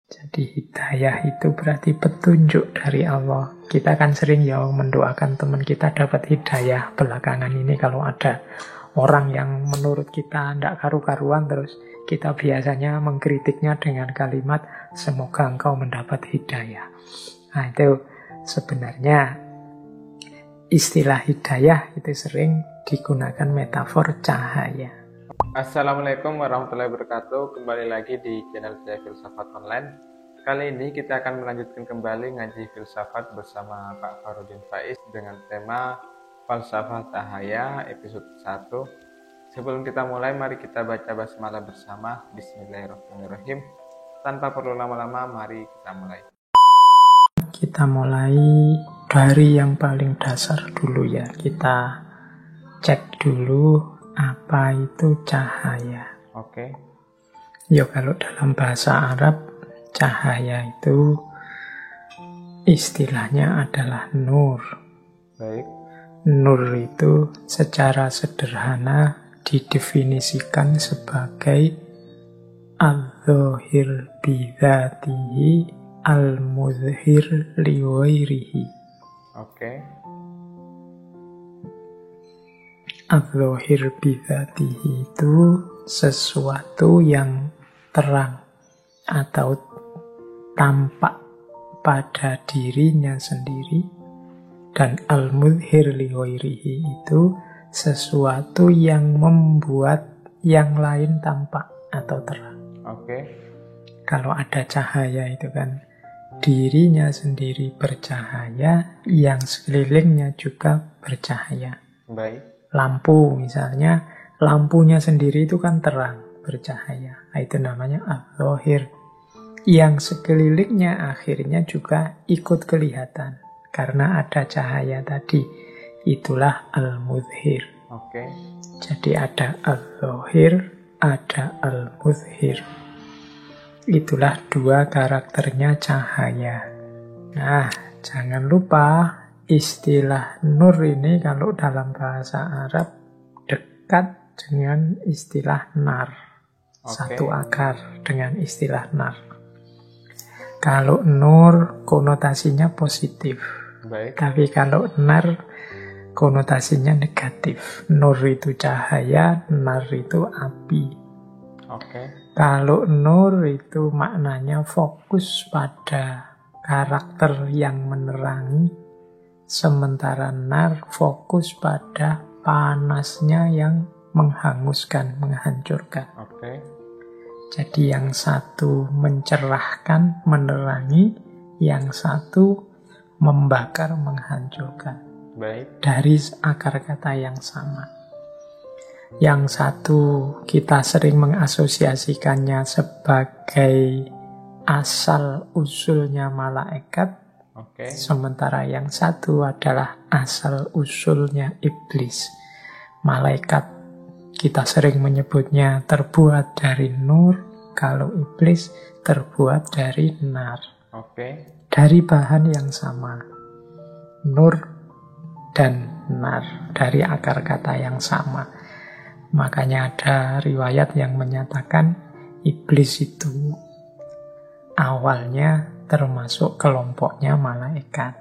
Jadi hidayah itu berarti petunjuk dari Allah. Kita kan sering ya mendoakan teman kita dapat hidayah belakangan ini. Kalau ada orang yang menurut kita tidak karu-karuan, terus kita biasanya mengkritiknya dengan kalimat, semoga engkau mendapat hidayah. Nah itu sebenarnya istilah hidayah itu sering digunakan metafor cahaya. Assalamualaikum warahmatullahi wabarakatuh. Kembali lagi di channel saya Filsafat Online. Kali ini kita akan melanjutkan kembali ngaji filsafat bersama Pak Farudin Faiz dengan tema Falsafah Cahaya episode 1. Sebelum kita mulai, mari kita baca basmalah bersama. Bismillahirrahmanirrahim. Tanpa perlu lama-lama, mari kita mulai. Kita mulai dari yang paling dasar dulu ya. Kita cek dulu apa itu cahaya. Oke. Ya kalau dalam bahasa Arab, cahaya itu istilahnya adalah nur. Baik. Nur itu secara sederhana didefinisikan sebagai al-dhahir bidzatihi al-muzhir liwairihi. Oke. Al-dhahir bidzatihi itu sesuatu yang terang atau tampak pada dirinya sendiri, dan al-muzhir liwairihi itu sesuatu yang membuat yang lain tampak atau terang. Oke. Kalau ada cahaya itu kan dirinya sendiri bercahaya, yang sekelilingnya juga bercahaya. Baik. Lampu misalnya, lampunya sendiri itu kan terang, bercahaya. Nah, itu namanya al-dhahir. Yang sekelilingnya akhirnya juga ikut kelihatan karena ada cahaya tadi. Itulah al-muzhir. Oke. Jadi ada al-dhahir, ada al-muzhir. Itulah dua karakternya cahaya. Nah, jangan lupa istilah nur ini kalau dalam bahasa Arab dekat dengan istilah nar. Satu akar dengan istilah nar. Kalau nur konotasinya positif. Baik. Tapi kalau nar konotasinya negatif. Nur itu cahaya, nar itu api. Oke. Kalau nur itu maknanya fokus pada karakter yang menerangi, sementara nar fokus pada panasnya yang menghanguskan, menghancurkan. Oke. Jadi yang satu mencerahkan, menerangi, yang satu membakar, menghancurkan. Baik. Dari akar kata yang sama. Yang satu kita sering mengasosiasikannya sebagai asal usulnya malaikat, Oke. sementara yang satu adalah asal usulnya iblis. Malaikat kita sering menyebutnya terbuat dari nur, kalau iblis terbuat dari nar. Oke. Dari bahan yang sama, nur dan nar, dari akar kata yang sama. Makanya ada riwayat yang menyatakan iblis itu awalnya termasuk kelompoknya malaikat.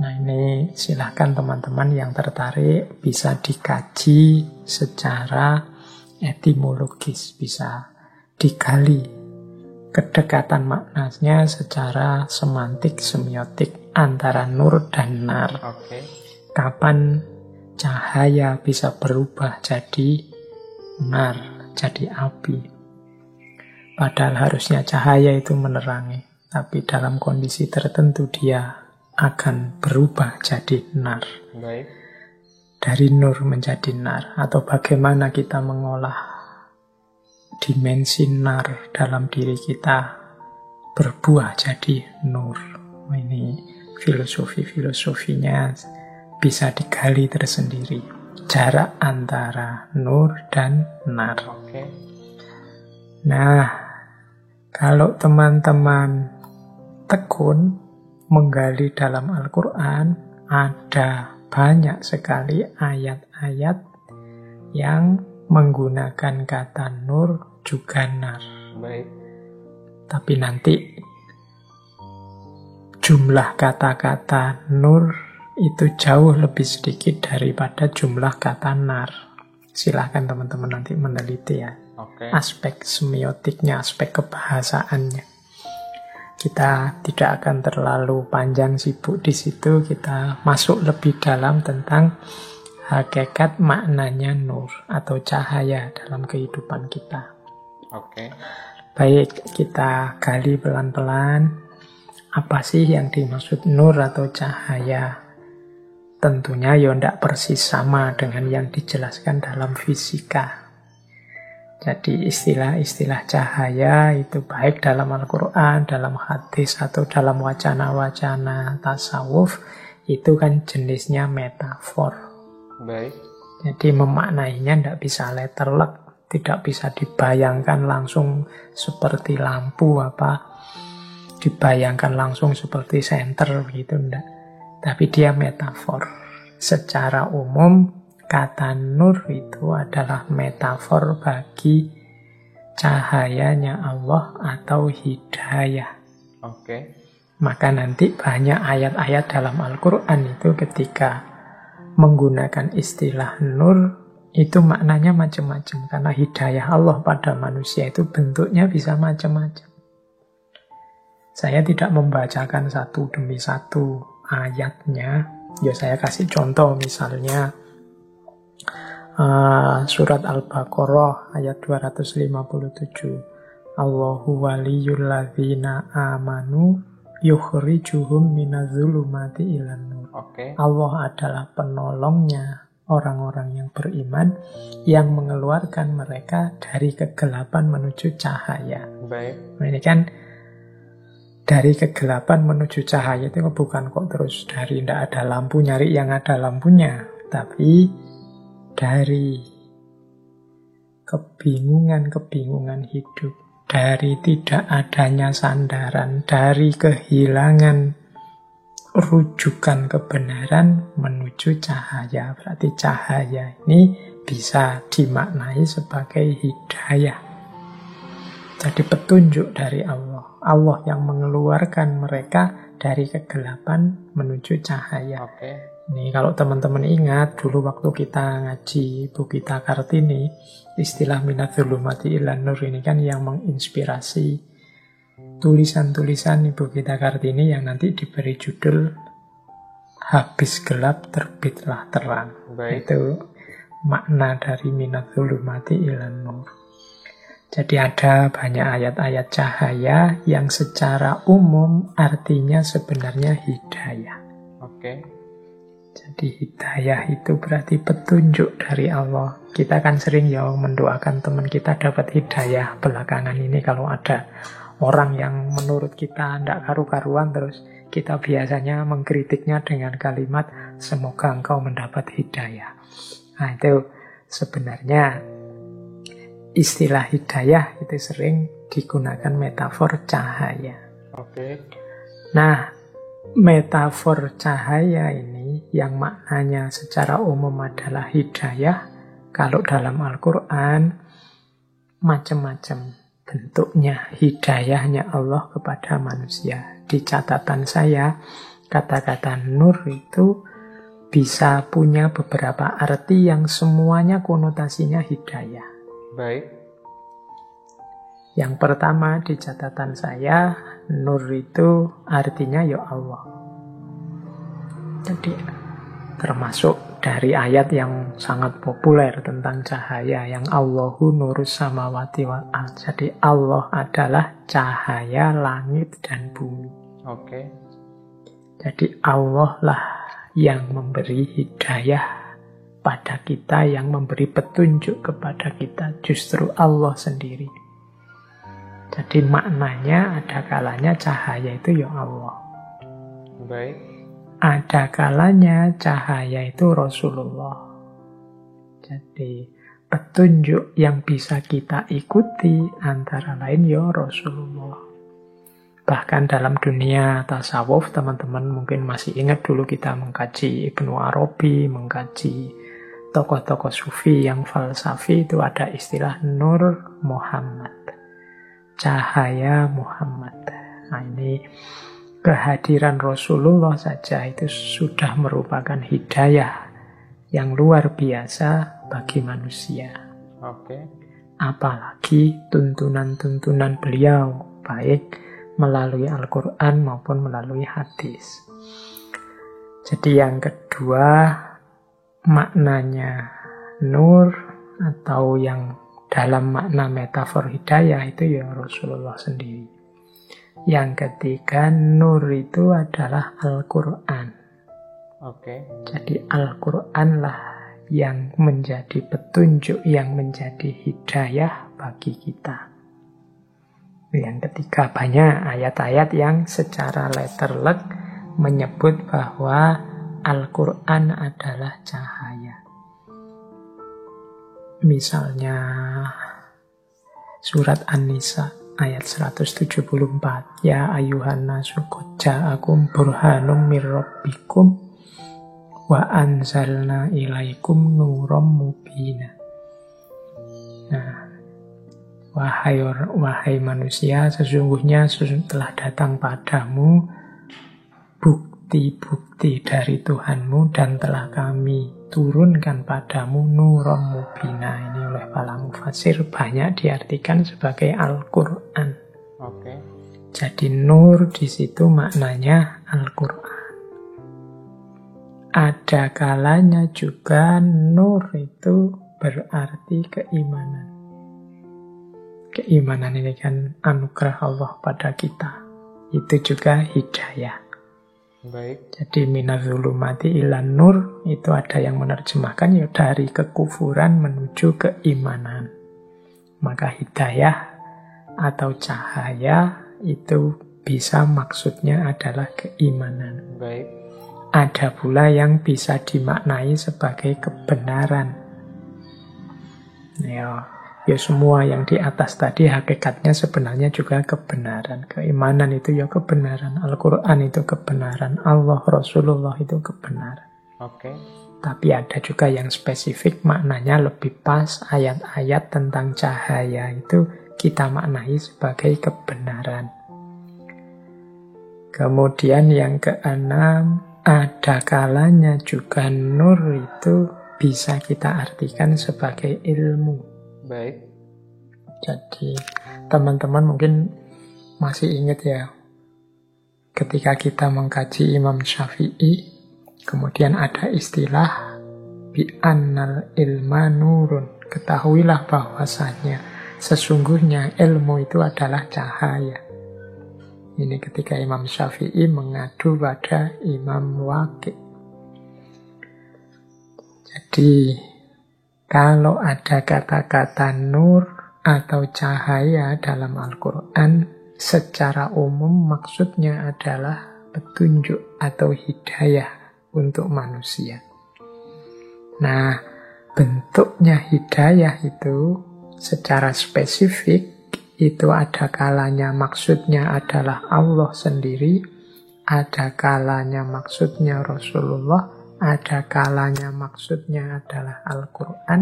Nah ini silahkan teman-teman yang tertarik bisa dikaji secara etimologis, bisa digali kedekatan maknanya secara semantik, semiotik antara nur dan nar. Oke. Kapan cahaya bisa berubah jadi nar, jadi api. Padahal harusnya cahaya itu menerangi, tapi dalam kondisi tertentu dia akan berubah jadi nar. Baik. Dari nur menjadi nar. Atau bagaimana kita mengolah dimensi nar dalam diri kita berbuah jadi nur. Ini filosofinya bisa digali tersendiri. Jarak antara nur dan nar. Oke. Nah, kalau teman-teman tekun menggali dalam Al-Quran, ada banyak sekali ayat-ayat yang menggunakan kata nur juga nar. Baik. Tapi nanti jumlah kata-kata nur itu jauh lebih sedikit daripada jumlah kata nar. Silahkan teman-teman nanti meneliti ya. Aspek semiotiknya, aspek kebahasaannya. Kita tidak akan terlalu panjang sibuk di situ. Kita masuk lebih dalam tentang hakikat maknanya nur atau cahaya dalam kehidupan kita. Baik, kita gali pelan-pelan. Apa sih yang dimaksud nur atau cahaya? Tentunya ya tidak persis sama dengan yang dijelaskan dalam fisika. Jadi istilah-istilah cahaya itu baik dalam Al-Quran, dalam hadis, atau dalam wacana-wacana tasawuf, itu kan jenisnya metafor. Jadi memaknainya tidak bisa letterlek, tidak bisa dibayangkan langsung seperti lampu dibayangkan langsung seperti senter gitu, enggak. Tapi dia metafor. Secara umum, kata nur itu adalah metafor bagi cahayanya Allah atau hidayah. Maka nanti banyak ayat-ayat dalam Al-Quran itu ketika menggunakan istilah nur, itu maknanya macam-macam. Karena hidayah Allah pada manusia itu bentuknya bisa macam-macam. Saya tidak membacakan satu demi satu ayatnya. Ya saya kasih contoh misalnya surat Al-Baqarah ayat 257. Allahu waliyul ladzina amanu yukhrijuhum minadh-dhulumati ilan nur. Allah adalah penolongnya orang-orang yang beriman yang mengeluarkan mereka dari kegelapan menuju cahaya. Nah, ini kan dari kegelapan menuju cahaya itu bukan kok terus dari tidak ada lampu nyari yang ada lampunya, tapi dari kebingungan hidup, dari tidak adanya sandaran, dari kehilangan rujukan kebenaran menuju cahaya. Berarti cahaya ini bisa dimaknai sebagai hidayah. Jadi petunjuk dari Allah. Allah yang mengeluarkan mereka dari kegelapan menuju cahaya. Ini kalau teman-teman ingat, dulu waktu kita ngaji Bu Gita Kartini, istilah minadh-dhulumati ilan nur ini kan yang menginspirasi tulisan-tulisan Ibu Gita Kartini yang nanti diberi judul Habis Gelap Terbitlah Terang. Itu makna dari minadh-dhulumati ilan nur. Jadi ada banyak ayat-ayat cahaya yang secara umum artinya sebenarnya hidayah. Jadi hidayah itu berarti petunjuk dari Allah. Kita kan sering ya mendoakan teman kita dapat hidayah belakangan ini kalau ada orang yang menurut kita tidak karu-karuan, terus kita biasanya mengkritiknya dengan kalimat semoga engkau mendapat hidayah. Nah itu sebenarnya istilah hidayah itu sering digunakan metafor cahaya. Nah, metafor cahaya ini yang maknanya secara umum adalah hidayah, kalau dalam Al-Quran macam-macam bentuknya hidayahnya Allah kepada manusia. Di catatan saya, kata-kata nur itu bisa punya beberapa arti yang semuanya konotasinya hidayah. Yang pertama di catatan saya, nur itu artinya ya Allah. Jadi termasuk dari ayat yang sangat populer tentang cahaya, yang Allahu nurus samawati wal ard. Jadi Allah adalah cahaya langit dan bumi. Jadi Allah lah yang memberi hidayah pada kita, yang memberi petunjuk kepada kita, justru Allah sendiri. Jadi maknanya ada kalanya cahaya itu ya Allah. Ada kalanya cahaya itu Rasulullah. Jadi petunjuk yang bisa kita ikuti antara lain ya Rasulullah. Bahkan dalam dunia tasawuf, teman-teman mungkin masih ingat dulu kita mengkaji Ibnu Arabi, mengkaji tokoh-tokoh sufi yang falsafi, itu ada istilah Nur Muhammad. cahaya Muhammad. Nah, ini kehadiran Rasulullah saja itu sudah merupakan hidayah yang luar biasa bagi manusia. Oke. Apalagi tuntunan-tuntunan beliau, baik melalui Al-Quran maupun melalui hadis. Jadi yang kedua, maknanya nur atau yang dalam makna metafor hidayah itu ya Rasulullah sendiri. Yang ketiga, nur itu adalah Al-Quran. Oke. Jadi Al-Quran lah yang menjadi petunjuk, yang menjadi hidayah bagi kita. Yang ketiga, banyak ayat-ayat yang secara letterlek menyebut bahwa Al-Quran adalah cahaya. Misalnya surat An-Nisa ayat 174. Ya ayuhan nasu qad ja'akum burhanum mir rabbikum wa anzalna ilaikum nuram mubina. Nah, wahai manusia, sesungguhnya telah datang padamu bukti-bukti dari Tuhanmu dan telah kami turunkan padamu nuram mubina. Ini oleh para mufasir banyak diartikan sebagai Al-Quran. Oke. Jadi nur di situ maknanya Al-Quran. Ada kalanya juga nur itu berarti keimanan. Keimanan ini kan anugerah Allah pada kita. Itu juga hidayah. Baik. Jadi minazulumati ilan nur itu ada yang menerjemahkan ya dari kekufuran menuju keimanan. Maka hidayah atau cahaya itu bisa maksudnya adalah keimanan. Baik. Ada pula yang bisa dimaknai sebagai kebenaran. Ya semua yang di atas tadi hakikatnya sebenarnya juga kebenaran. Keimanan itu ya kebenaran. Al-Quran itu kebenaran. Allah, Rasulullah itu kebenaran. Oke. Tapi ada juga yang spesifik maknanya lebih pas. Ayat-ayat tentang cahaya itu kita maknai sebagai kebenaran. Kemudian yang keenam, ada kalanya juga nur itu bisa kita artikan sebagai ilmu. Baik. Jadi teman-teman mungkin masih ingat ya, ketika kita mengkaji Imam Syafi'i, kemudian ada istilah bi'annal ilma nurun. Ketahuilah bahwasanya sesungguhnya ilmu itu adalah cahaya. Ini ketika Imam Syafi'i mengadu pada Imam Waqi'. Jadi kalau ada kata-kata nur atau cahaya dalam Al-Quran, secara umum maksudnya adalah petunjuk atau hidayah untuk manusia. Nah, bentuknya hidayah itu secara spesifik itu ada kalanya maksudnya adalah Allah sendiri, ada kalanya maksudnya Rasulullah, ada kalanya maksudnya adalah Al-Quran,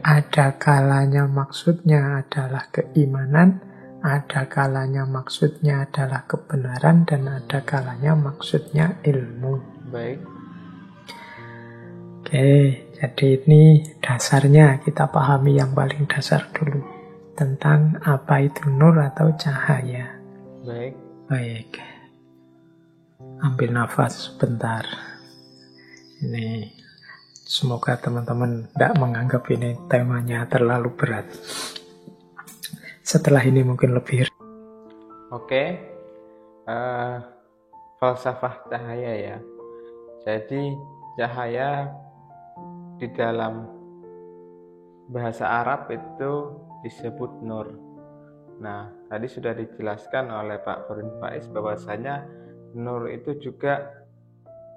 ada kalanya maksudnya adalah keimanan, ada kalanya maksudnya adalah kebenaran, dan ada kalanya maksudnya ilmu. Baik. Oke, jadi ini dasarnya kita pahami yang paling dasar dulu tentang apa itu nur atau cahaya. Baik. Ambil nafas sebentar. Ini semoga teman-teman tidak menganggap ini temanya terlalu berat. Setelah ini mungkin lebih. Oke. Falsafah cahaya ya. Jadi cahaya di dalam bahasa Arab itu disebut nur. Nah, tadi sudah dijelaskan oleh Pak Farudin Faiz bahwasanya nur itu juga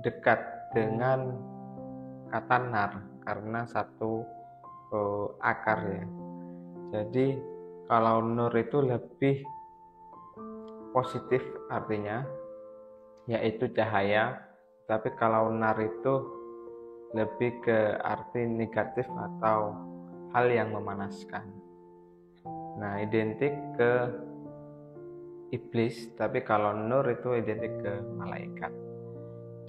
dekat dengan kata nar karena satu akar ya. Jadi kalau nur itu lebih positif artinya, yaitu cahaya. Tapi kalau nar itu lebih ke arti negatif atau hal yang memanaskan. Nah, identik ke iblis, tapi kalau nur itu identik ke malaikat.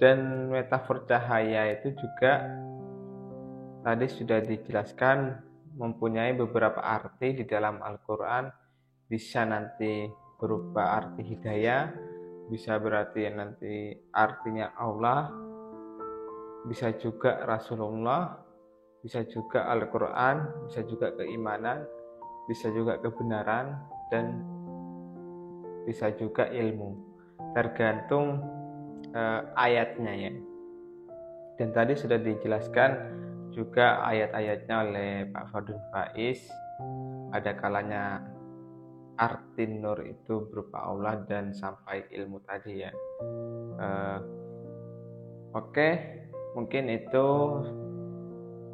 Dan metafor cahaya itu juga tadi sudah dijelaskan mempunyai beberapa arti di dalam Al-Quran. Bisa nanti berupa arti hidayah, bisa berarti nanti artinya Allah, bisa juga Rasulullah, bisa juga Al-Quran, bisa juga keimanan, bisa juga kebenaran, dan bisa juga ilmu. Tergantung ayatnya ya. Dan tadi sudah dijelaskan juga ayat-ayatnya oleh Pak Fardun Faiz. Ada kalanya arti nur itu berupa Allah dan sampai ilmu tadi ya. Oke, mungkin itu.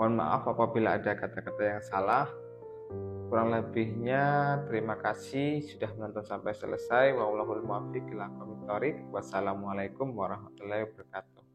Mohon maaf apabila ada kata-kata yang salah. Kurang lebihnya terima kasih sudah menonton sampai selesai. Wallahul muwaffiq ila aqwamit thoriq. Wassalamualaikum warahmatullahi wabarakatuh.